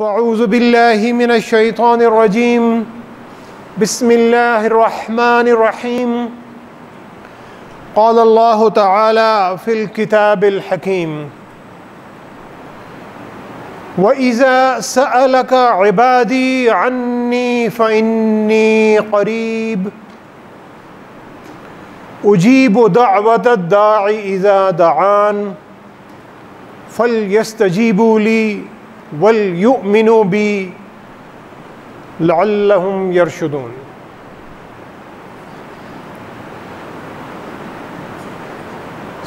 فاعوذ باللہ من الشیطان الرجیم بسم اللہ الرحمن الرحیم قال اللہ تعالی فی الکتاب الحکیم وَإِذَا سَأَلَكَ عِبَادِي عَنِّي فَإِنِّي قَرِيبٌ أُجِيبُ دَعْوَةَ الدَّاعِ إِذَا دَعَانِ فَلْيَسْتَجِيبُوا لِي وَلْيُؤْمِنُوا بِي لَعَلَّهُمْ يَرْشُدُونَ۔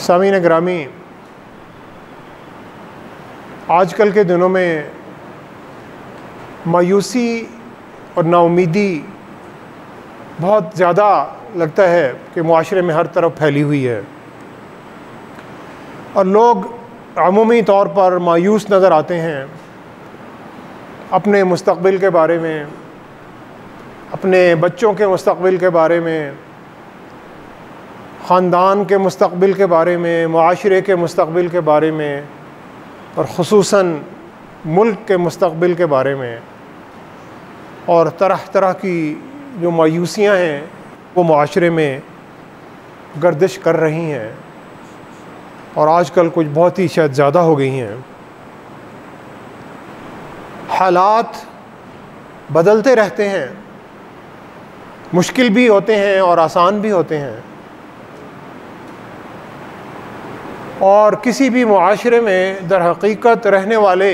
سامعین گرامی، آج کل کے دنوں میں مایوسی اور نا امیدی بہت زیادہ لگتا ہے کہ معاشرے میں ہر طرف پھیلی ہوئی ہے، اور لوگ عمومی طور پر مایوس نظر آتے ہیں اپنے مستقبل کے بارے میں، اپنے بچوں کے مستقبل کے بارے میں، خاندان کے مستقبل کے بارے میں، معاشرے کے مستقبل کے بارے میں، اور خصوصاً ملک کے مستقبل کے بارے میں، اور طرح طرح کی جو مایوسیاں ہیں وہ معاشرے میں گردش کر رہی ہیں، اور آج کل کچھ بہت ہی شاید زیادہ ہو گئی ہیں۔ حالات بدلتے رہتے ہیں، مشکل بھی ہوتے ہیں اور آسان بھی ہوتے ہیں، اور کسی بھی معاشرے میں در حقیقت رہنے والے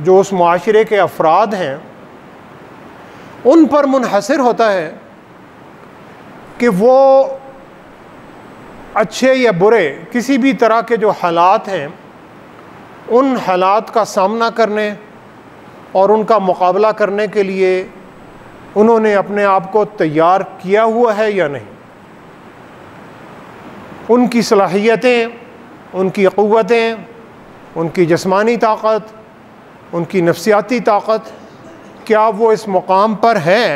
جو اس معاشرے کے افراد ہیں ان پر منحصر ہوتا ہے کہ وہ اچھے یا برے کسی بھی طرح کے جو حالات ہیں ان حالات کا سامنا کرنے اور ان کا مقابلہ کرنے کے لیے انہوں نے اپنے آپ کو تیار کیا ہوا ہے یا نہیں۔ ان کی صلاحیتیں، ان کی قوتیں، ان کی جسمانی طاقت، ان کی نفسیاتی طاقت، کیا وہ اس مقام پر ہے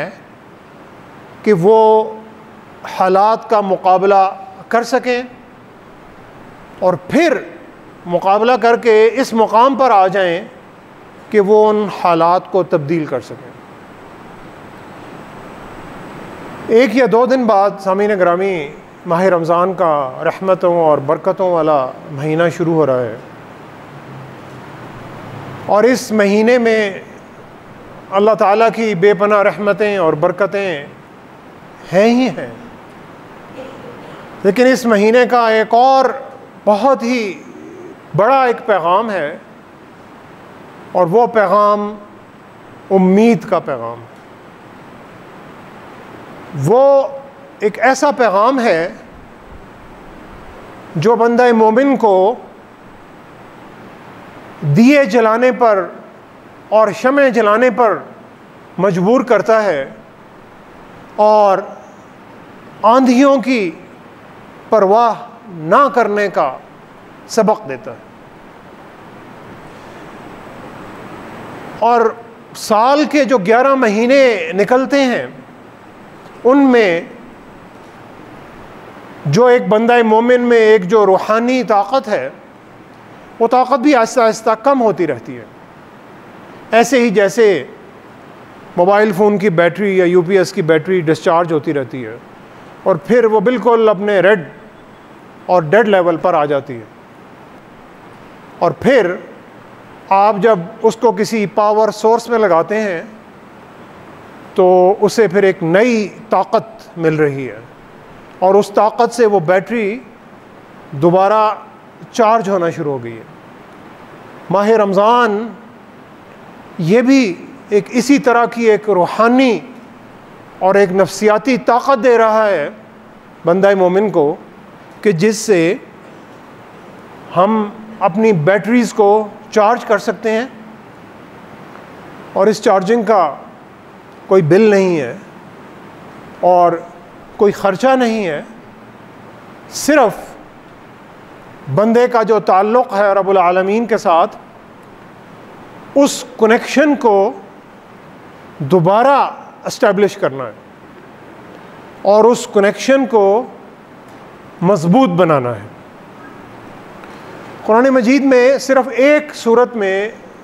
کہ وہ حالات کا مقابلہ کر سکیں اور پھر مقابلہ کر کے اس مقام پر آ جائیں کہ وہ ان حالات کو تبدیل کر سکیں۔ ایک یا دو دن بعد سامعین گرامی ماہ رمضان کا رحمتوں اور برکتوں والا مہینہ شروع ہو رہا ہے، اور اس مہینے میں اللہ تعالیٰ کی بے پناہ رحمتیں اور برکتیں ہیں ہی ہیں، لیکن اس مہینے کا ایک اور بہت ہی بڑا ایک پیغام ہے، اور وہ پیغام امید کا پیغام ہے۔ وہ ایک ایسا پیغام ہے جو بندہ مومن کو دیے جلانے پر اور شمع جلانے پر مجبور کرتا ہے، اور آندھیوں کی پرواہ نہ کرنے کا سبق دیتا ہے۔ اور سال کے جو 11 مہینے نکلتے ہیں ان میں جو ایک بندہ مومن میں ایک جو روحانی طاقت ہے وہ طاقت بھی آہستہ آہستہ کم ہوتی رہتی ہے، ایسے ہی جیسے موبائل فون کی بیٹری یا یو پی ایس کی بیٹری ڈسچارج ہوتی رہتی ہے اور پھر وہ بالکل اپنے ریڈ اور ڈیڈ لیول پر آ جاتی ہے، اور پھر آپ جب اس کو کسی پاور سورس میں لگاتے ہیں تو اسے پھر ایک نئی طاقت مل رہی ہے، اور اس طاقت سے وہ بیٹری دوبارہ چارج ہونا شروع ہو گئی ہے۔ ماہ رمضان یہ بھی ایک اسی طرح کی ایک روحانی اور ایک نفسیاتی طاقت دے رہا ہے بندہ مومن کو، کہ جس سے ہم اپنی بیٹریز کو چارج کر سکتے ہیں، اور اس چارجنگ کا کوئی بل نہیں ہے اور کوئی خرچہ نہیں ہے، صرف بندے کا جو تعلق ہے رب العالمین کے ساتھ اس کنیکشن کو دوبارہ اسٹیبلش کرنا ہے اور اس کنیکشن کو مضبوط بنانا ہے۔ قرآن مجید میں صرف ایک صورت میں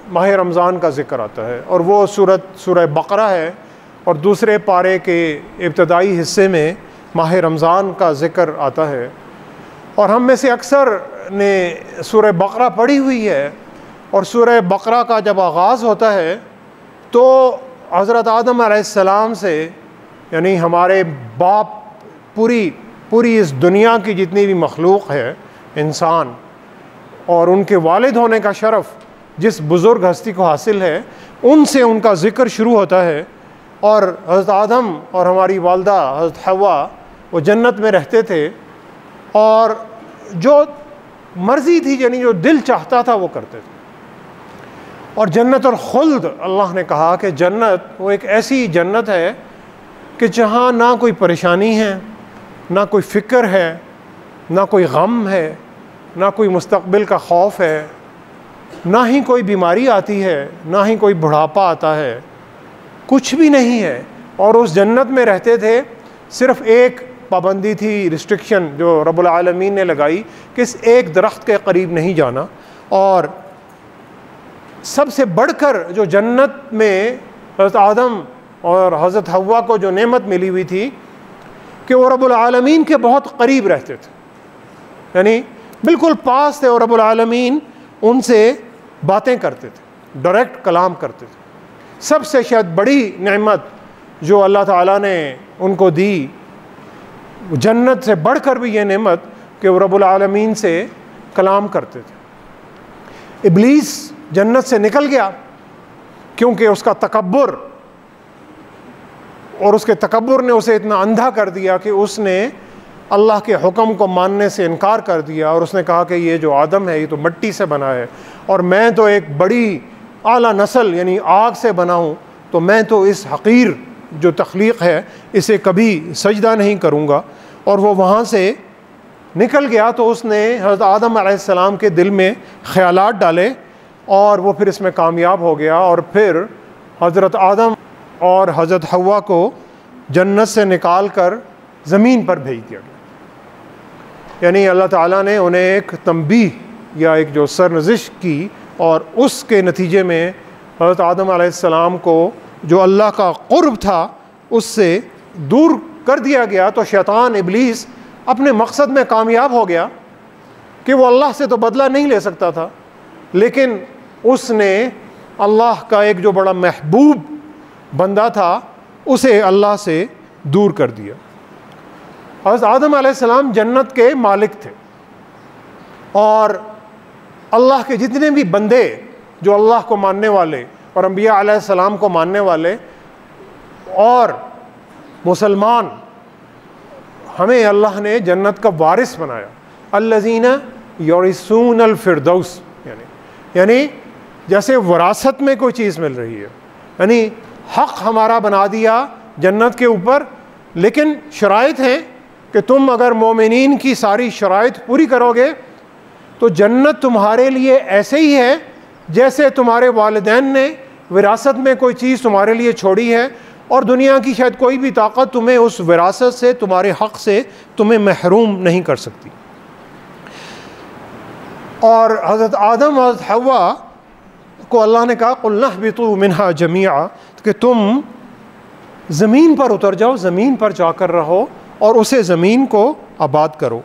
ماہ رمضان کا ذکر آتا ہے، اور وہ سورہ بقرہ ہے، اور دوسرے پارے کے ابتدائی حصے میں ماہ رمضان کا ذکر آتا ہے۔ اور ہم میں سے اکثر نے سورہ بقرہ پڑھی ہوئی ہے، اور سورہ بقرہ کا جب آغاز ہوتا ہے تو حضرت آدم علیہ السلام سے، یعنی ہمارے باپ، پوری اس دنیا کی جتنی بھی مخلوق ہے، انسان، اور ان کے والد ہونے کا شرف جس بزرگ ہستی کو حاصل ہے، ان سے ان کا ذکر شروع ہوتا ہے۔ اور حضرت آدم اور ہماری والدہ حضرت حوا وہ جنت میں رہتے تھے، اور جو مرضی تھی، یعنی جو دل چاہتا تھا وہ کرتے تھے۔ اور جنت الخلد، اللہ نے کہا کہ جنت وہ ایک ایسی جنت ہے کہ جہاں نہ کوئی پریشانی ہے، نہ کوئی فکر ہے، نہ کوئی غم ہے، نہ کوئی مستقبل کا خوف ہے، نہ ہی کوئی بیماری آتی ہے، نہ ہی کوئی بڑھاپا آتا ہے، کچھ بھی نہیں ہے۔ اور اس جنت میں رہتے تھے۔ صرف ایک پابندی تھی، ریسٹرکشن جو رب العالمین نے لگائی کہ اس ایک درخت کے قریب نہیں جانا۔ اور سب سے بڑھ کر جو جنت میں حضرت آدم اور حضرت حوا کو جو نعمت ملی ہوئی تھی کہ وہ رب العالمین کے بہت قریب رہتے تھے، یعنی بالکل پاس تھے، اور رب العالمین ان سے باتیں کرتے تھے، ڈائریکٹ کلام کرتے تھے۔ سب سے شاید بڑی نعمت جو اللہ تعالیٰ نے ان کو دی، جنت سے بڑھ کر بھی یہ نعمت کہ وہ رب العالمین سے کلام کرتے تھے۔ ابلیس جنت سے نکل گیا کیونکہ اس کا تکبر، اور اس کے تکبر نے اسے اتنا اندھا کر دیا کہ اس نے اللہ کے حکم کو ماننے سے انکار کر دیا، اور اس نے کہا کہ یہ جو آدم ہے یہ تو مٹی سے بنا ہے، اور میں تو ایک بڑی اعلیٰ نسل یعنی آگ سے بنا ہوں، تو میں تو اس حقیر جو تخلیق ہے اسے کبھی سجدہ نہیں کروں گا۔ اور وہ وہاں سے نکل گیا تو اس نے حضرت آدم علیہ السلام کے دل میں خیالات ڈالے، اور وہ پھر اس میں کامیاب ہو گیا، اور پھر حضرت آدم اور حضرت حوا کو جنت سے نکال کر زمین پر بھیج دیا گیا۔ یعنی اللہ تعالیٰ نے انہیں ایک تنبیہ یا ایک جو سرنوشت کی، اور اس کے نتیجے میں حضرت آدم علیہ السلام کو جو اللہ کا قرب تھا اس سے دور کر دیا گیا۔ تو شیطان ابلیس اپنے مقصد میں کامیاب ہو گیا کہ وہ اللہ سے تو بدلہ نہیں لے سکتا تھا، لیکن اس نے اللہ کا ایک جو بڑا محبوب بندہ تھا اسے اللہ سے دور کر دیا۔ حضرت آدم علیہ السلام جنت کے مالک تھے، اور اللہ کے جتنے بھی بندے جو اللہ کو ماننے والے اور انبیاء علیہ السلام کو ماننے والے اور مسلمان، ہمیں اللہ نے جنت کا وارث بنایا۔ الذین یورثون الفردوس، یعنی جیسے وراثت میں کوئی چیز مل رہی ہے، یعنی حق ہمارا بنا دیا جنت کے اوپر، لیکن شرائط ہیں کہ تم اگر مومنین کی ساری شرائط پوری کرو گے تو جنت تمہارے لیے ایسے ہی ہے جیسے تمہارے والدین نے وراثت میں کوئی چیز تمہارے لیے چھوڑی ہے، اور دنیا کی شاید کوئی بھی طاقت تمہیں اس وراثت سے، تمہارے حق سے تمہیں محروم نہیں کر سکتی۔ اور حضرت آدم اور حضرت حوا کو اللہ نے کہا قُلْ اهْبِطُوا مِنْهَا جَمِيعًا، کہ تم زمین پر اتر جاؤ، زمین پر جا کر رہو اور اسے زمین کو آباد کرو۔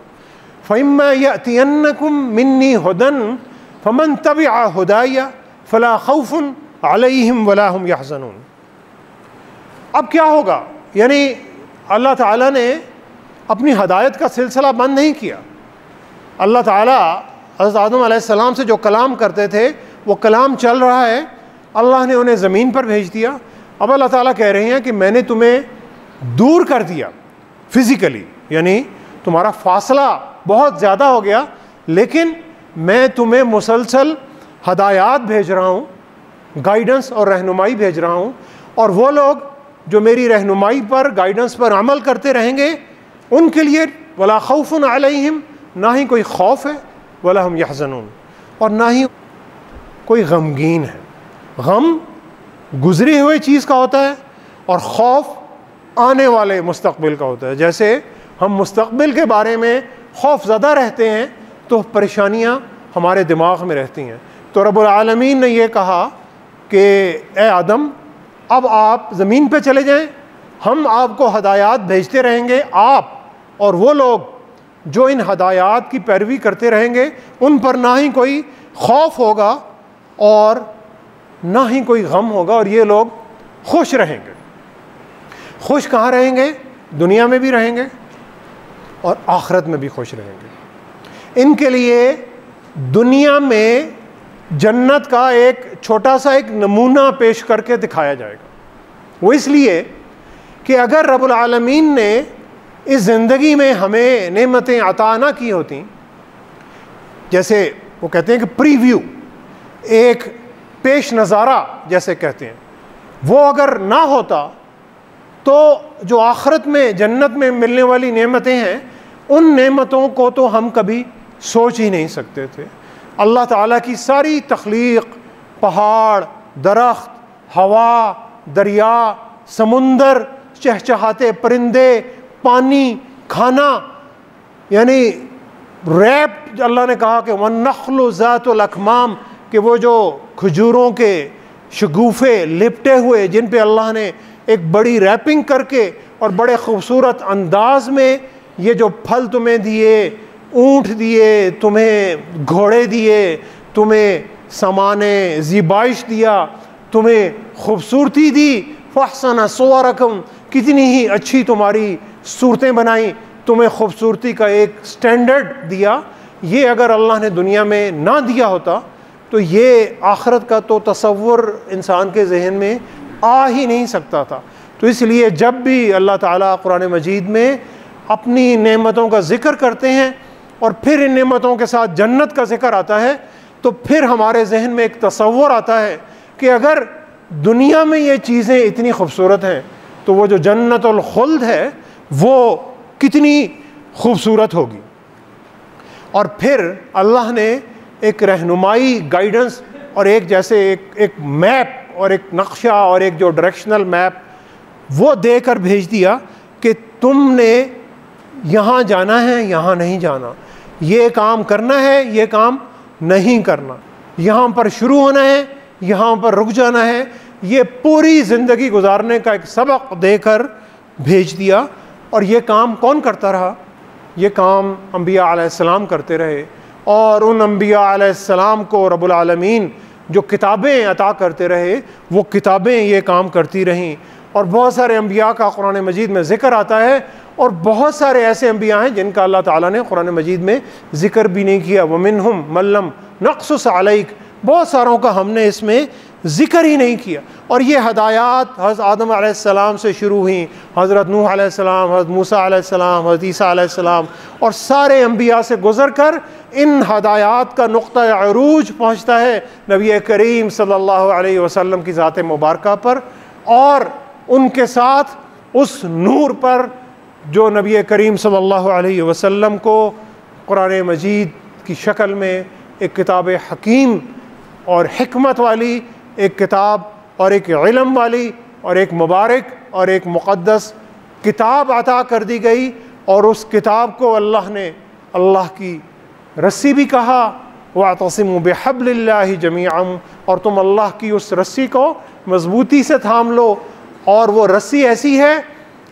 فَإِمَّا يَأْتِيَنَّكُم مِّنِّي هُدًى فَمَن تَبِعَ هُدَايَ فَلَا خَوْفٌ عَلَيْهِمْ وَلَا هُمْ يَحْزَنُونَ۔ اب کیا ہوگا؟ یعنی اللہ تعالیٰ نے اپنی ہدایت کا سلسلہ بند نہیں کیا۔ اللہ تعالیٰ حضرت آدم علیہ السلام سے جو کلام کرتے تھے وہ کلام چل رہا ہے، اللہ نے انہیں زمین پر بھیج دیا۔ اب اللہ تعالیٰ کہہ رہے ہیں کہ میں نے تمہیں دور کر دیا فزیکلی، یعنی تمہارا فاصلہ بہت زیادہ ہو گیا، لیکن میں تمہیں مسلسل ہدایات بھیج رہا ہوں، گائیڈنس اور رہنمائی بھیج رہا ہوں، اور وہ لوگ جو میری رہنمائی پر، گائیڈنس پر عمل کرتے رہیں گے ان کے لیے ولا خوف علیہم، نہ ہی کوئی خوف ہے، ولا ہم یحزنون، اور نہ ہی کوئی غمگین ہے۔ غم گزری ہوئی چیز کا ہوتا ہے اور خوف آنے والے مستقبل کا ہوتا ہے۔ جیسے ہم مستقبل کے بارے میں خوف زدہ رہتے ہیں تو پریشانیاں ہمارے دماغ میں رہتی ہیں، تو رب العالمین نے یہ کہا کہ اے آدم اب آپ زمین پہ چلے جائیں، ہم آپ کو ہدایات بھیجتے رہیں گے، آپ اور وہ لوگ جو ان ہدایات کی پیروی کرتے رہیں گے ان پر نہ ہی کوئی خوف ہوگا اور نہ ہی کوئی غم ہوگا، اور یہ لوگ خوش رہیں گے۔ خوش کہاں رہیں گے؟ دنیا میں بھی رہیں گے اور آخرت میں بھی خوش رہیں گے۔ ان کے لیے دنیا میں جنت کا ایک چھوٹا سا ایک نمونہ پیش کر کے دکھایا جائے گا۔ وہ اس لیے کہ اگر رب العالمین نے اس زندگی میں ہمیں نعمتیں عطا نہ کی ہوتیں، جیسے وہ کہتے ہیں کہ پریویو، ایک پیش نظارہ جیسے کہتے ہیں، وہ اگر نہ ہوتا تو جو آخرت میں جنت میں ملنے والی نعمتیں ہیں ان نعمتوں کو تو ہم کبھی سوچ ہی نہیں سکتے تھے۔ اللہ تعالیٰ کی ساری تخلیق، پہاڑ، درخت، ہوا، دریا، سمندر، چہچہاتے پرندے، پانی، کھانا، یعنی ریپ اللہ نے کہا کہ وَالنَّخْلُ ذَاتُ الْأَكْمَامِ، کہ وہ جو کھجوروں کے شگوفے لپٹے ہوئے جن پہ اللہ نے ایک بڑی ریپنگ کر کے اور بڑے خوبصورت انداز میں یہ جو پھل تمہیں دیے، اونٹ دیے، تمہیں گھوڑے دیے، تمہیں سامان زیبائش دیا، تمہیں خوبصورتی دی، فَأَحْسَنَ صُوَرَكُمْ، کتنی ہی اچھی تمہاری صورتیں بنائیں، تمہیں خوبصورتی کا ایک سٹینڈرڈ دیا۔ یہ اگر اللہ نے دنیا میں نہ دیا ہوتا تو یہ آخرت کا تو تصور انسان کے ذہن میں آ ہی نہیں سکتا تھا۔ تو اس لیے جب بھی اللہ تعالیٰ قرآن مجید میں اپنی نعمتوں کا ذکر کرتے ہیں اور پھر ان نعمتوں کے ساتھ جنت کا ذکر آتا ہے تو پھر ہمارے ذہن میں ایک تصور آتا ہے کہ اگر دنیا میں یہ چیزیں اتنی خوبصورت ہیں تو وہ جو جنت الخلد ہے وہ کتنی خوبصورت ہوگی۔ اور پھر اللہ نے ایک رہنمائی، گائیڈنس اور ایک جیسے ایک میپ اور ایک نقشہ اور ایک جو ڈائریکشنل میپ وہ دے کر بھیج دیا کہ تم نے یہاں جانا ہے، یہاں نہیں جانا، یہ کام کرنا ہے، یہ کام نہیں کرنا، یہاں پر شروع ہونا ہے، یہاں پر رک جانا ہے۔ یہ پوری زندگی گزارنے کا ایک سبق دے کر بھیج دیا۔ اور یہ کام کون کرتا رہا؟ یہ کام انبیاء علیہ السلام کرتے رہے، اور ان انبیاء علیہ السلام کو رب العالمین جو کتابیں عطا کرتے رہے وہ کتابیں یہ کام کرتی رہیں۔ اور بہت سارے انبیاء کا قرآن مجید میں ذکر آتا ہے، اور بہت سارے ایسے انبیاء ہیں جن کا اللہ تعالیٰ نے قرآن مجید میں ذکر بھی نہیں کیا۔ وَمِنْهُمْ مَن لَّمْ نَقْصُصْ عَلَيْكَ، بہت ساروں کا ہم نے اس میں ذکر ہی نہیں کیا۔ اور یہ ہدایات حضرت آدم علیہ السلام سے شروع ہوئیں، حضرت نوح علیہ السلام، حضرت موسیٰ علیہ السلام، حضرت عیسیٰ علیہ السلام، اور سارے انبیاء سے گزر کر ان ہدایات کا نقطہ عروج پہنچتا ہے نبی کریم صلی اللہ علیہ وسلم کی ذات مبارکہ پر، اور ان کے ساتھ اس نور پر جو نبی کریم صلی اللہ علیہ وسلم کو قرآن مجید کی شکل میں ایک کتاب حکیم اور حکمت والی ایک کتاب اور ایک علم والی اور ایک مبارک اور ایک مقدس کتاب عطا کر دی گئی۔ اور اس کتاب کو اللہ نے اللہ کی رسی بھی کہا، وَاعْتَصِمُوا بِحَبْلِ اللَّهِ جَمِيعًا، اور تم اللہ کی اس رسی کو مضبوطی سے تھام لو، اور وہ رسی ایسی ہے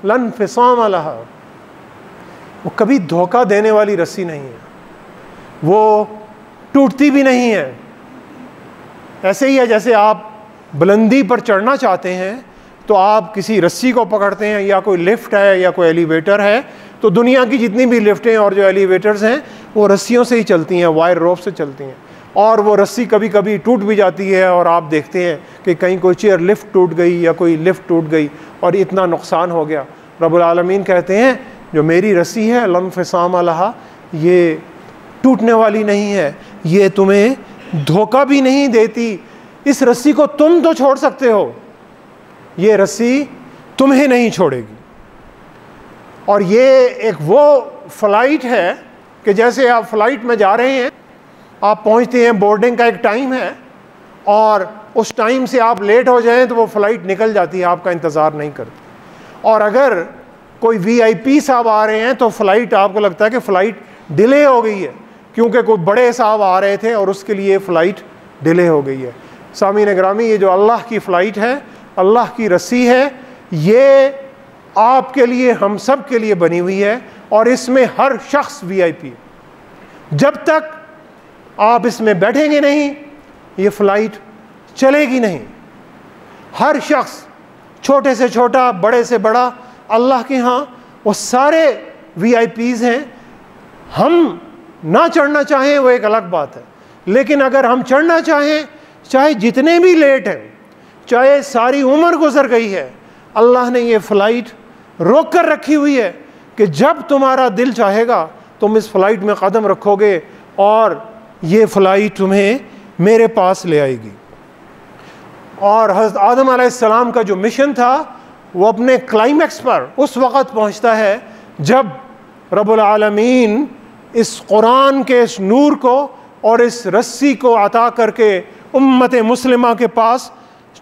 لَا انْفِصَامَ لَهَا، وہ کبھی دھوکہ دینے والی رسی نہیں ہے، وہ ٹوٹتی بھی نہیں ہے۔ ایسے ہی ہے جیسے آپ بلندی پر چڑھنا چاہتے ہیں تو آپ کسی رسی کو پکڑتے ہیں، یا کوئی لفٹ ہے یا کوئی ایلیویٹر ہے، تو دنیا کی جتنی بھی لفٹیں اور جو ایلیویٹرز ہیں وہ رسیوں سے ہی چلتی ہیں، وائر روپ سے چلتی ہیں، اور وہ رسی کبھی کبھی ٹوٹ بھی جاتی ہے، اور آپ دیکھتے ہیں کہ کہیں کوئی چیئر لفٹ ٹوٹ گئی یا کوئی لفٹ ٹوٹ گئی اور اتنا نقصان ہو گیا۔ رب العالمین کہتے ہیں جو میری رسی ہے لَا انْفِصَامَ لَهَا، یہ ٹوٹنے والی نہیں ہے، یہ تمہیں دھوکہ بھی نہیں دیتی۔ اس رسی کو تم تو چھوڑ سکتے ہو، یہ رسی تمہیں نہیں چھوڑے گی۔ اور یہ ایک وہ فلائٹ ہے کہ جیسے آپ فلائٹ میں جا رہے ہیں، آپ پہنچتے ہیں، بورڈنگ کا ایک ٹائم ہے، اور اس ٹائم سے آپ لیٹ ہو جائیں تو وہ فلائٹ نکل جاتی ہے، آپ کا انتظار نہیں کرتی۔ اور اگر کوئی VIP صاحب آ رہے ہیں تو فلائٹ آپ کو لگتا ہے کہ فلائٹ ڈیلے ہو گئی ہے، کیونکہ کوئی بڑے صاحب آ رہے تھے اور اس کے لیے فلائٹ ڈیلے ہو گئی ہے۔ سامعین گرامی، یہ جو اللہ کی فلائٹ ہے، اللہ کی رسی ہے، یہ آپ کے لیے، ہم سب کے لیے بنی ہوئی ہے، اور اس میں ہر شخص وی آئی پی ہے۔ جب تک آپ اس میں بیٹھیں گے نہیں، یہ فلائٹ چلے گی نہیں۔ ہر شخص، چھوٹے سے چھوٹا، بڑے سے بڑا، اللہ کے ہاں وہ سارے وی آئی پیز ہیں۔ ہم نہ چڑھنا چاہیں وہ ایک الگ بات ہے، لیکن اگر ہم چڑھنا چاہیں، چاہے جتنے بھی لیٹ ہیں، چاہے ساری عمر گزر گئی ہے، اللہ نے یہ فلائٹ روک کر رکھی ہوئی ہے کہ جب تمہارا دل چاہے گا تم اس فلائٹ میں قدم رکھو گے اور یہ فلائٹ تمہیں میرے پاس لے آئے گی۔ اور حضرت آدم علیہ السلام کا جو مشن تھا وہ اپنے کلائمیکس پر اس وقت پہنچتا ہے جب رب العالمین اس قرآن کے اس نور کو اور اس رسی کو عطا کر کے امت مسلمہ کے پاس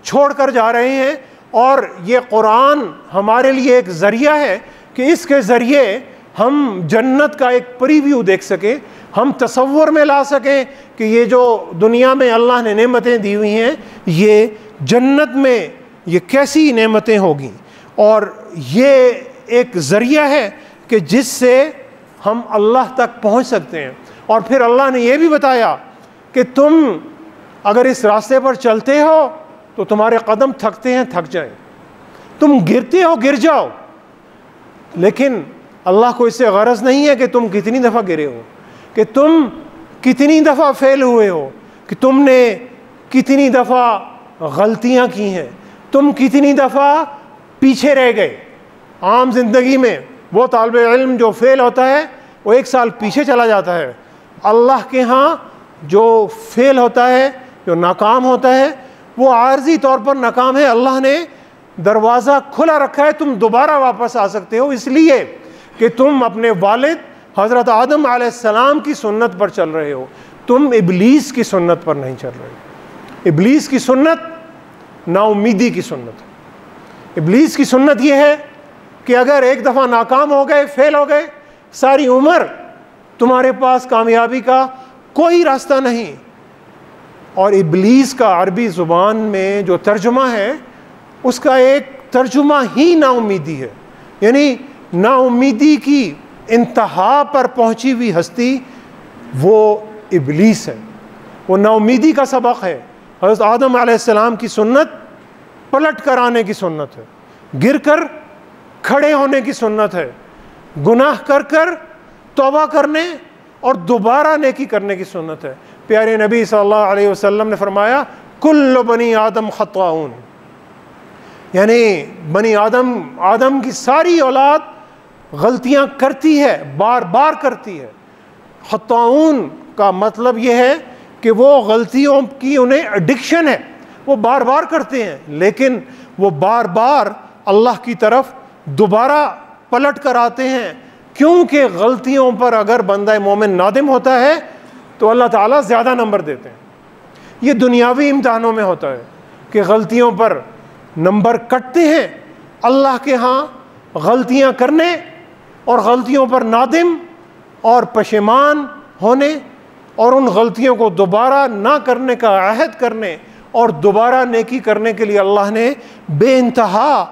چھوڑ کر جا رہے ہیں۔ اور یہ قرآن ہمارے لیے ایک ذریعہ ہے کہ اس کے ذریعے ہم جنت کا ایک پریویو دیکھ سکیں، ہم تصور میں لا سکیں کہ یہ جو دنیا میں اللہ نے نعمتیں دی ہوئی ہیں، یہ جنت میں یہ کیسی نعمتیں ہوگی۔ اور یہ ایک ذریعہ ہے کہ جس سے ہم اللہ تک پہنچ سکتے ہیں۔ اور پھر اللہ نے یہ بھی بتایا کہ تم اگر اس راستے پر چلتے ہو تو تمہارے قدم تھکتے ہیں، تھک جائیں، تم گرتے ہو، گر جاؤ، لیکن اللہ کو اس سے غرض نہیں ہے کہ تم کتنی دفعہ گرے ہو، کہ تم کتنی دفعہ فیل ہوئے ہو، کہ تم نے کتنی دفعہ غلطیاں کی ہیں، تم کتنی دفعہ پیچھے رہ گئے۔ عام زندگی میں وہ طالب علم جو فیل ہوتا ہے وہ 1 سال پیچھے چلا جاتا ہے۔ اللہ کے ہاں جو فیل ہوتا ہے، جو ناکام ہوتا ہے، وہ عارضی طور پر ناکام ہے۔ اللہ نے دروازہ کھلا رکھا ہے، تم دوبارہ واپس آ سکتے ہو، اس لیے کہ تم اپنے والد حضرت آدم علیہ السلام کی سنت پر چل رہے ہو، تم ابلیس کی سنت پر نہیں چل رہے ہو۔ ابلیس کی سنت نا امیدی کی سنت ہے۔ ابلیس کی سنت یہ ہے کہ اگر ایک دفعہ ناکام ہو گئے، فیل ہو گئے، ساری عمر تمہارے پاس کامیابی کا کوئی راستہ نہیں۔ اور ابلیس کا عربی زبان میں جو ترجمہ ہے، اس کا ایک ترجمہ ہی نا امیدی ہے، یعنی نا امیدی کی انتہا پر پہنچی ہوئی ہستی وہ ابلیس ہے، وہ نا امیدی کا سبق ہے۔ حضرت آدم علیہ السلام کی سنت پلٹ کر آنے کی سنت ہے، گر کر کھڑے ہونے کی سنت ہے، گناہ کر کر توبہ کرنے اور دوبارہ نیکی کرنے کی سنت ہے۔ پیارے نبی صلی اللہ علیہ وسلم نے فرمایا کل بنی آدم خطاؤن، یعنی بنی آدم کی ساری اولاد غلطیاں کرتی ہے، بار بار کرتی ہے۔ خطاؤن کا مطلب یہ ہے کہ وہ غلطیوں کی انہیں ایڈکشن ہے، وہ بار بار کرتے ہیں، لیکن وہ بار بار اللہ کی طرف دوبارہ پلٹ کر آتے ہیں، کیونکہ غلطیوں پر اگر بندہ مومن نادم ہوتا ہے تو اللہ تعالیٰ زیادہ نمبر دیتے ہیں۔ یہ دنیاوی امتحانوں میں ہوتا ہے کہ غلطیوں پر نمبر کٹتے ہیں، اللہ کے ہاں غلطیاں کرنے اور غلطیوں پر نادم اور پشیمان ہونے اور ان غلطیوں کو دوبارہ نہ کرنے کا عہد کرنے اور دوبارہ نیکی کرنے کے لیے اللہ نے بے انتہا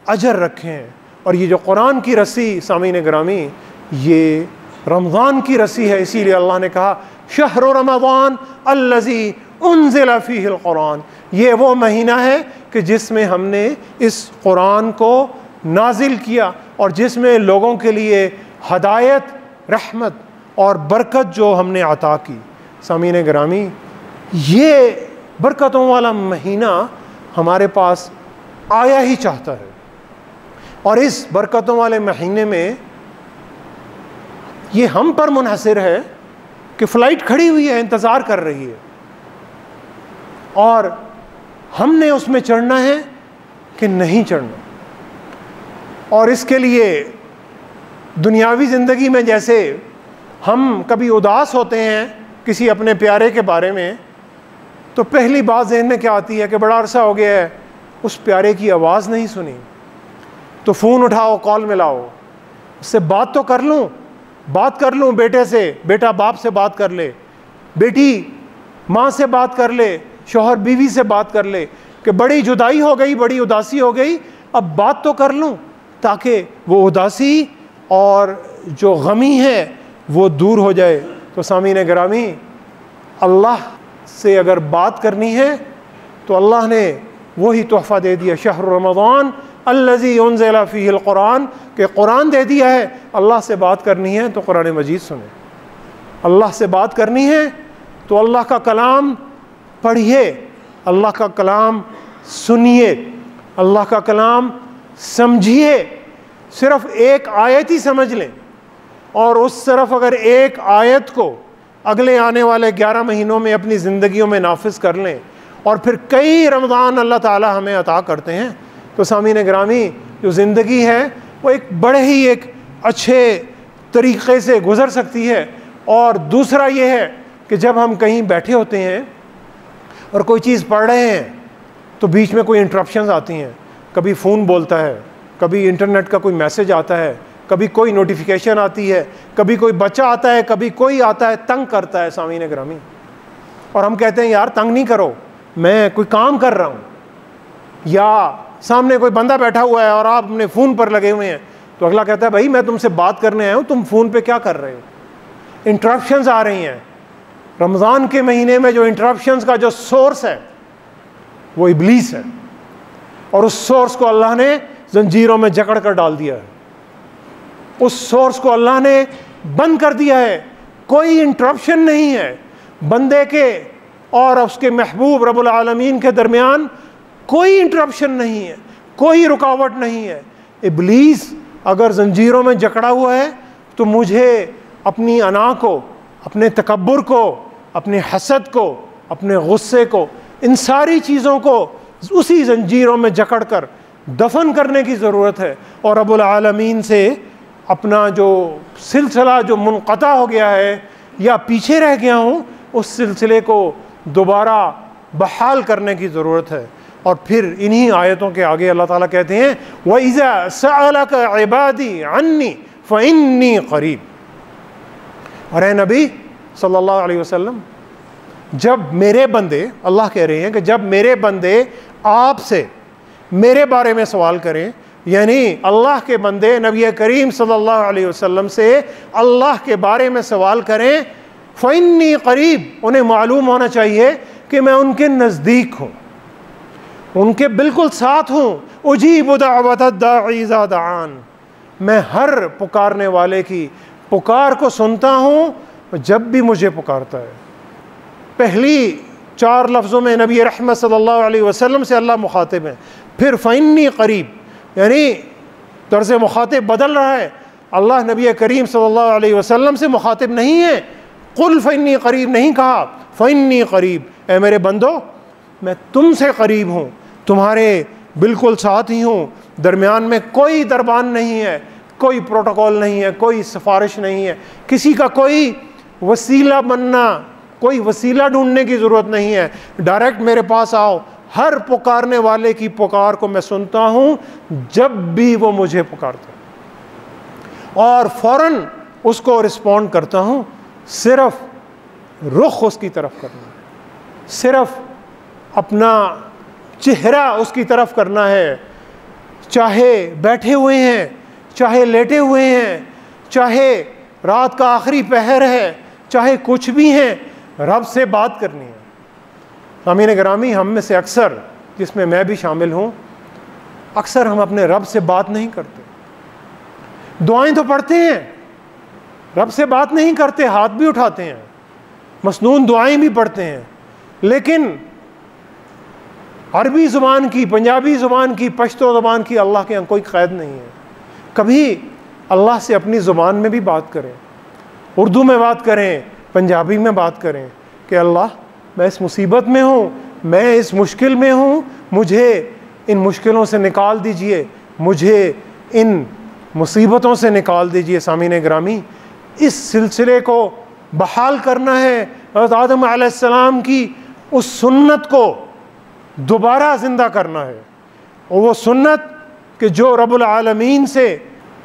اجر رکھے ہیں۔ اور یہ جو قرآن کی رسی، سامعین گرامی، یہ رمضان کی رسی ہے، اسی لیے اللہ نے کہا شہر رمضان الذی انزل فیہ القرآن، یہ وہ مہینہ ہے کہ جس میں ہم نے اس قرآن کو نازل کیا اور جس میں لوگوں کے لیے ہدایت، رحمت اور برکت جو ہم نے عطا کی۔ سامعین گرامی، یہ برکتوں والا مہینہ ہمارے پاس آیا ہی چاہتا ہے، اور اس برکتوں والے مہینے میں یہ ہم پر منحصر ہے کہ فلائٹ کھڑی ہوئی ہے، انتظار کر رہی ہے، اور ہم نے اس میں چڑھنا ہے کہ نہیں چڑھنا۔ اور اس کے لیے دنیاوی زندگی میں جیسے ہم کبھی اداس ہوتے ہیں کسی اپنے پیارے کے بارے میں، تو پہلی بات ذہن میں کیا آتی ہے کہ بڑا عرصہ ہو گیا ہے اس پیارے کی آواز نہیں سنی، تو فون اٹھاؤ، کال ملاؤ، اس سے بات تو کر لوں، بیٹے سے، بیٹا باپ سے بات کر لے، بیٹی ماں سے بات کر لے، شوہر بیوی سے بات کر لے کہ بڑی جدائی ہو گئی، بڑی اداسی ہو گئی، اب بات تو کر لوں تاکہ وہ اداسی اور جو غمی ہے وہ دور ہو جائے۔ تو سامعین گرامی، اللہ سے اگر بات کرنی ہے تو اللہ نے وہی تحفہ دے دیا، شہر رمضان الذی انزل فیہ القرآن، کہ قرآن دے دیا ہے۔ اللہ سے بات کرنی ہے تو قرآن مجید سنیں، اللہ سے بات کرنی ہے تو اللہ کا کلام پڑھیے، اللہ کا کلام سنیے، اللہ کا کلام سمجھیے۔ صرف ایک آیت ہی سمجھ لیں اور اس طرف اگر ایک آیت کو اگلے آنے والے 11 مہینوں میں اپنی زندگیوں میں نافذ کر لیں، اور پھر کئی رمضان اللہ تعالی ہمیں عطا کرتے ہیں، تو سامعین گرامی جو زندگی ہے وہ ایک بڑے ہی ایک اچھے طریقے سے گزر سکتی ہے۔ اور دوسرا یہ ہے کہ جب ہم کہیں بیٹھے ہوتے ہیں اور کوئی چیز پڑھ رہے ہیں تو بیچ میں کوئی انٹرپشنز آتی ہیں، کبھی فون بولتا ہے، کبھی انٹرنیٹ کا کوئی میسج آتا ہے، کبھی کوئی نوٹیفیکیشن آتی ہے، کبھی کوئی بچہ آتا ہے، کبھی کوئی آتا ہے، تنگ کرتا ہے سامعین گرامی، اور ہم کہتے ہیں یار تنگ نہیں کرو، میں کوئی کام کر رہا ہوں، یا سامنے کوئی بندہ بیٹھا ہوا ہے اور آپ اپنے فون پر لگے ہوئے ہیں، تو اگلا کہتا ہے بھائی میں تم سے بات کرنے آیا ہوں، تم فون پہ کیا کر رہے ہو؟ انٹرپشنز آ رہی ہیں۔ رمضان کے مہینے میں جو انٹرپشنز کا جو سورس ہے وہ ابلیس ہے، اور اس سورس کو اللہ نے زنجیروں میں جکڑ کر ڈال دیا ہے، اس سورس کو اللہ نے بند کر دیا ہے۔ کوئی انٹرپشن نہیں ہے بندے کے اور اس کے محبوب رب العالمین کے درمیان، کوئی انٹرپشن نہیں ہے، کوئی رکاوٹ نہیں ہے۔ ابلیس اگر زنجیروں میں جکڑا ہوا ہے تو مجھے اپنی انا کو، اپنے تکبر کو، اپنے حسد کو، اپنے غصے کو، ان ساری چیزوں کو اسی زنجیروں میں جکڑ کر دفن کرنے کی ضرورت ہے، اور رب العالمین سے اپنا جو سلسلہ جو منقطع ہو گیا ہے یا پیچھے رہ گیا ہوں، اس سلسلے کو دوبارہ بحال کرنے کی ضرورت ہے۔ اور پھر انہی آیتوں کے آگے اللہ تعالیٰ کہتے ہیں وَإِذَا سَأَلَكَ عِبَادِي عَنِّي فَإِنِّي قَرِيب۔ اور اے نبی صلی اللہ علیہ وسلم، جب میرے بندے، اللہ کہہ رہے ہیں کہ جب میرے بندے آپ سے میرے بارے میں سوال کریں، یعنی اللہ کے بندے نبی کریم صلی اللہ علیہ وسلم سے اللہ کے بارے میں سوال کریں، فَإِنِّي قریب، انہیں معلوم ہونا چاہیے کہ میں ان کے نزدیک ہوں، ان کے بالکل ساتھ ہوں۔ اجیب دعوت الداعی اذا دعان، میں ہر پکارنے والے کی پکار کو سنتا ہوں جب بھی مجھے پکارتا ہے۔ پہلی 4 لفظوں میں نبی رحمت صلی اللہ علیہ وسلم سے اللہ مخاطب ہیں، پھر فإنی قریب، یعنی طرز مخاطب بدل رہا ہے۔ اللہ نبی کریم صلی اللہ علیہ وسلم سے مخاطب نہیں ہے، قل فإنی قریب نہیں کہا، فإنی قریب، اے میرے بندو میں تم سے قریب ہوں، تمہارے بالکل ساتھ ہی ہوں، درمیان میں کوئی دربان نہیں ہے، کوئی پروٹوکول نہیں ہے، کوئی سفارش نہیں ہے، کسی کا کوئی وسیلہ بننا، کوئی وسیلہ ڈھونڈنے کی ضرورت نہیں ہے، ڈائریکٹ میرے پاس آؤ، ہر پکارنے والے کی پکار کو میں سنتا ہوں جب بھی وہ مجھے پکارتا ہے، اور فوراً اس کو رسپونڈ کرتا ہوں۔ صرف رخ اس کی طرف کرنا ہے، صرف اپنا چہرہ اس کی طرف کرنا ہے، چاہے بیٹھے ہوئے ہیں، چاہے لیٹے ہوئے ہیں، چاہے رات کا آخری پہر ہے، چاہے کچھ بھی ہیں، رب سے بات کرنی ہے۔ سامعین گرامی، ہم میں سے اکثر، جس میں بھی شامل ہوں، اکثر ہم اپنے رب سے بات نہیں کرتے۔ دعائیں تو پڑھتے ہیں، رب سے بات نہیں کرتے، ہاتھ بھی اٹھاتے ہیں، مسنون دعائیں بھی پڑھتے ہیں، لیکن عربی زبان کی، پنجابی زبان کی، پشتو زبان کی اللہ کے یہاں کوئی قید نہیں ہے۔ کبھی اللہ سے اپنی زبان میں بھی بات کریں، اردو میں بات کریں، پنجابی میں بات کریں کہ اللہ میں اس مصیبت میں ہوں، میں اس مشکل میں ہوں، مجھے ان مشکلوں سے نکال دیجئے، مجھے ان مصیبتوں سے نکال دیجئے۔ سامعین گرامی، اس سلسلے کو بحال کرنا ہے، حضرت آدم علیہ السلام کی اس سنت کو دوبارہ زندہ کرنا ہے، اور وہ سنت کہ جو رب العالمین سے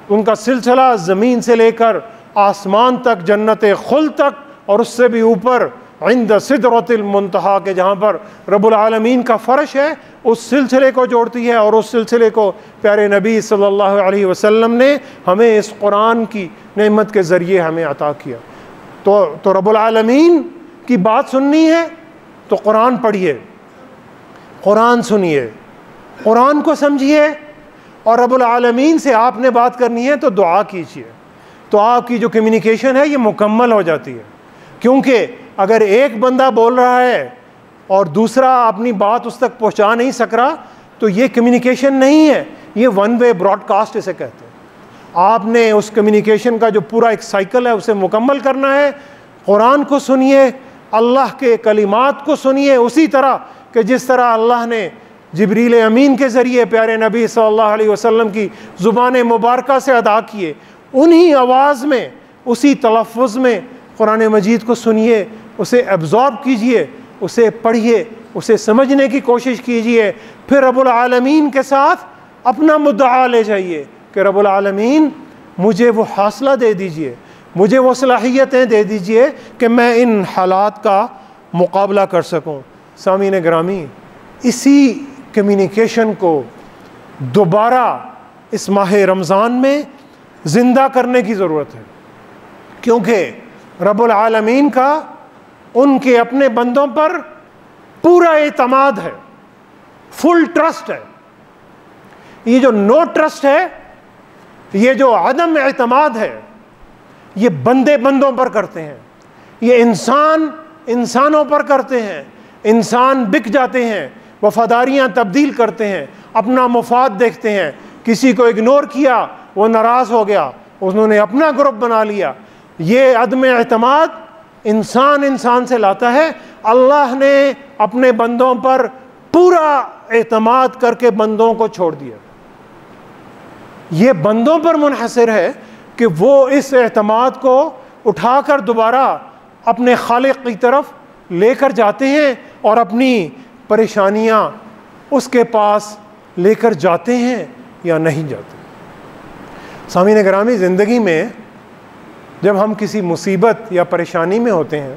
ان کا سلسلہ زمین سے لے کر آسمان تک، جنت خلد تک، اور اس سے بھی اوپر عند سدرۃ المنتہا کہ جہاں پر رب العالمین کا فرش ہے اس سلسلے کو جوڑتی ہے، اور اس سلسلے کو پیارے نبی صلی اللہ علیہ وسلم نے ہمیں اس قرآن کی نعمت کے ذریعے ہمیں عطا کیا۔ تو رب العالمین کی بات سننی ہے تو قرآن پڑھیے، قرآن سنیے، قرآن کو سمجھیے، اور رب العالمین سے آپ نے بات کرنی ہے تو دعا کیجیے، تو آپ کی جو کمیونیکیشن ہے یہ مکمل ہو جاتی ہے۔ کیونکہ اگر ایک بندہ بول رہا ہے اور دوسرا اپنی بات اس تک پہنچا نہیں سک رہا تو یہ کمیونیکیشن نہیں ہے، یہ ون وے براڈ کاسٹ اسے کہتے ہیں۔ آپ نے اس کمیونیکیشن کا جو پورا ایک سائیکل ہے اسے مکمل کرنا ہے۔ قرآن کو سنیے، اللہ کے کلمات کو سنیے اسی طرح کہ جس طرح اللہ نے جبریل امین کے ذریعے پیارے نبی صلی اللہ علیہ وسلم کی زبان مبارکہ سے ادا کیے، انہی آواز میں، اسی تلفظ میں قرآن مجید کو سنیے، اسے ایبزارب کیجئے، اسے پڑھیے، اسے سمجھنے کی کوشش کیجئے، پھر رب العالمین کے ساتھ اپنا مدعا لے جائیے کہ رب العالمین مجھے وہ حوصلہ دے دیجئے، مجھے وہ صلاحیتیں دے دیجئے کہ میں ان حالات کا مقابلہ کر سکوں۔ سامعین گرامی، اسی کمیونیکیشن کو دوبارہ اس ماہ رمضان میں زندہ کرنے کی ضرورت ہے، کیونکہ رب العالمین کا ان کے اپنے بندوں پر پورا اعتماد ہے، فل ٹرسٹ ہے۔ یہ جو نو ٹرسٹ ہے، یہ جو عدم اعتماد ہے، یہ بندے بندوں پر کرتے ہیں، یہ انسان انسانوں پر کرتے ہیں۔ انسان بک جاتے ہیں، وفاداریاں تبدیل کرتے ہیں، اپنا مفاد دیکھتے ہیں، کسی کو اگنور کیا وہ ناراض ہو گیا، انہوں نے اپنا گروپ بنا لیا۔ یہ عدم اعتماد انسان انسان سے لاتا ہے۔ اللہ نے اپنے بندوں پر پورا اعتماد کر کے بندوں کو چھوڑ دیا۔ یہ بندوں پر منحصر ہے کہ وہ اس اعتماد کو اٹھا کر دوبارہ اپنے خالق کی طرف لے کر جاتے ہیں اور اپنی پریشانیاں اس کے پاس لے کر جاتے ہیں یا نہیں جاتے۔ سامعین گرامی، زندگی میں جب ہم کسی مصیبت یا پریشانی میں ہوتے ہیں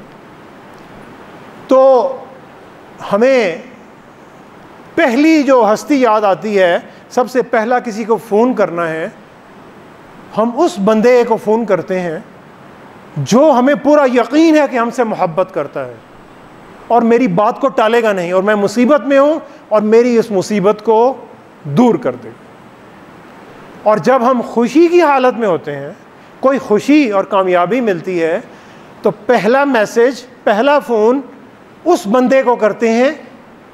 تو ہمیں پہلی جو ہستی یاد آتی ہے، سب سے پہلا کسی کو فون کرنا ہے، ہم اس بندے کو فون کرتے ہیں جو ہمیں پورا یقین ہے کہ ہم سے محبت کرتا ہے اور میری بات کو ٹالے گا نہیں، اور میں مصیبت میں ہوں اور میری اس مصیبت کو دور کر دے۔ اور جب ہم خوشی کی حالت میں ہوتے ہیں، کوئی خوشی اور کامیابی ملتی ہے، تو پہلا میسج، پہلا فون اس بندے کو کرتے ہیں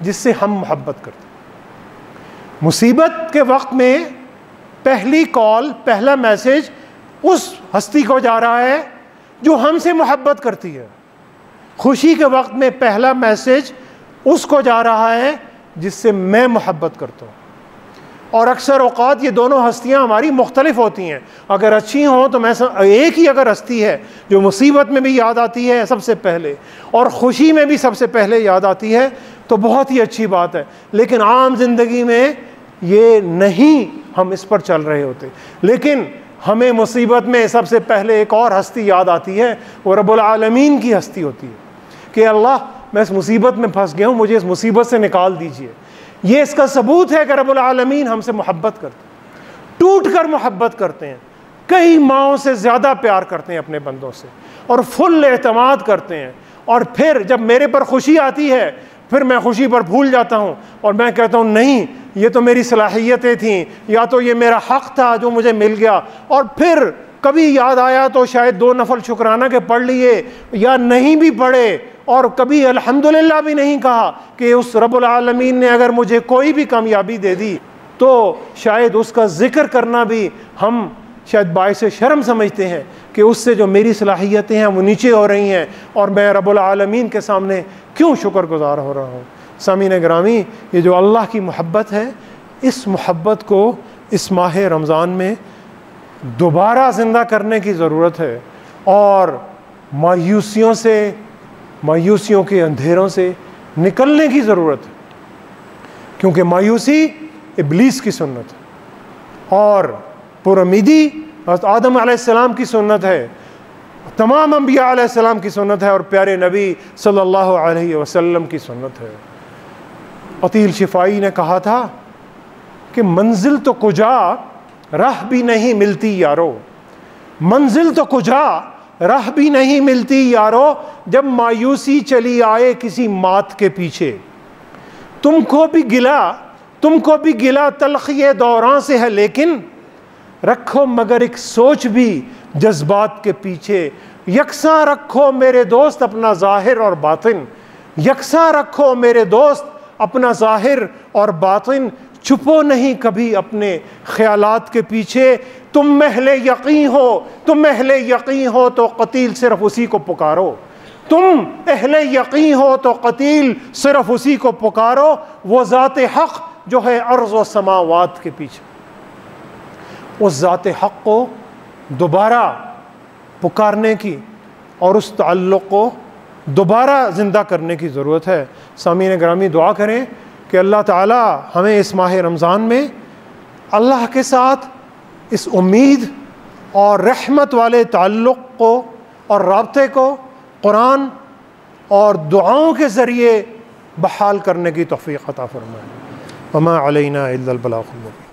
جس سے ہم محبت کرتے ہیں۔ مصیبت کے وقت میں پہلی کال، پہلا میسج اس ہستی کو جا رہا ہے جو ہم سے محبت کرتی ہے۔ خوشی کے وقت میں پہلا میسج اس کو جا رہا ہے جس سے میں محبت کرتا ہوں۔ اور اکثر اوقات یہ دونوں ہستیاں ہماری مختلف ہوتی ہیں۔ اگر اچھی ہوں تو میں ایک ہی اگر ہستی ہے جو مصیبت میں بھی یاد آتی ہے سب سے پہلے اور خوشی میں بھی سب سے پہلے یاد آتی ہے تو بہت ہی اچھی بات ہے، لیکن عام زندگی میں یہ نہیں ہم اس پر چل رہے ہوتے۔ لیکن ہمیں مصیبت میں سب سے پہلے ایک اور ہستی یاد آتی ہے، وہ رب العالمین کی ہستی ہوتی ہے کہ اللہ میں اس مصیبت میں پھنس گیا ہوں، مجھے اس مصیبت سے نکال دیجئے۔ یہ اس کا ثبوت ہے کہ رب العالمین ہم سے محبت کرتے ہیں، ٹوٹ کر محبت کرتے ہیں، کئی ماؤں سے زیادہ پیار کرتے ہیں اپنے بندوں سے، اور فل اعتماد کرتے ہیں۔ اور پھر جب میرے پر خوشی آتی ہے پھر میں خوشی پر بھول جاتا ہوں اور میں کہتا ہوں نہیں، یہ تو میری صلاحیتیں تھیں، یا تو یہ میرا حق تھا جو مجھے مل گیا۔ اور پھر کبھی یاد آیا تو شاید 2 نفل شکرانہ کے پڑھ لیے یا نہیں بھی پڑھے، اور کبھی الحمدللہ بھی نہیں کہا کہ اس رب العالمین نے اگر مجھے کوئی بھی کامیابی دے دی تو شاید اس کا ذکر کرنا بھی ہم شاید باعث شرم سمجھتے ہیں کہ اس سے جو میری صلاحیتیں ہیں وہ نیچے ہو رہی ہیں اور میں رب العالمین کے سامنے کیوں شکر گزار ہو رہا ہوں۔ سامعین گرامی، یہ جو اللہ کی محبت ہے، اس محبت کو اس ماہ رمضان میں دوبارہ زندہ کرنے کی ضرورت ہے، اور مایوسیوں کے اندھیروں سے نکلنے کی ضرورت ہے، کیونکہ مایوسی ابلیس کی سنت ہے اور پر امیدی حضرت آدم علیہ السلام کی سنت ہے۔ تمام انبیاء علیہ السلام کی سنت ہے اور پیارے نبی صلی اللہ علیہ وسلم کی سنت ہے۔ قتیل شفائی نے کہا تھا کہ منزل تو کجا راہ بھی نہیں ملتی یارو، منزل تو کجا راہ بھی نہیں ملتی یارو، جب مایوسی چلی آئے کسی مات کے پیچھے۔ تم کو بھی گلا تلخی دوران سے ہے، لیکن رکھو مگر ایک سوچ بھی جذبات کے پیچھے۔ یکساں رکھو میرے دوست اپنا ظاہر اور باطن، یکساں رکھو میرے دوست اپنا ظاہر اور باطن، چھپو نہیں کبھی اپنے خیالات کے پیچھے۔ تم اہل یقین ہو تو قتیل صرف اسی کو پکارو، تم اہل یقین ہو تو قتیل صرف اسی کو پکارو، وہ ذات حق جو ہے ارض و سماوات کے پیچھے۔ اس ذات حق کو دوبارہ پکارنے کی اور اس تعلق کو دوبارہ زندہ کرنے کی ضرورت ہے۔ سامعین گرامی، دعا کریں کہ اللہ تعالی ہمیں اس ماہ رمضان میں اللہ کے ساتھ اس امید اور رحمت والے تعلق کو اور رابطے کو قرآن اور دعاؤں کے ذریعے بحال کرنے کی توفیق عطا فرمائے۔ وما علینا الا البلاغ المبین۔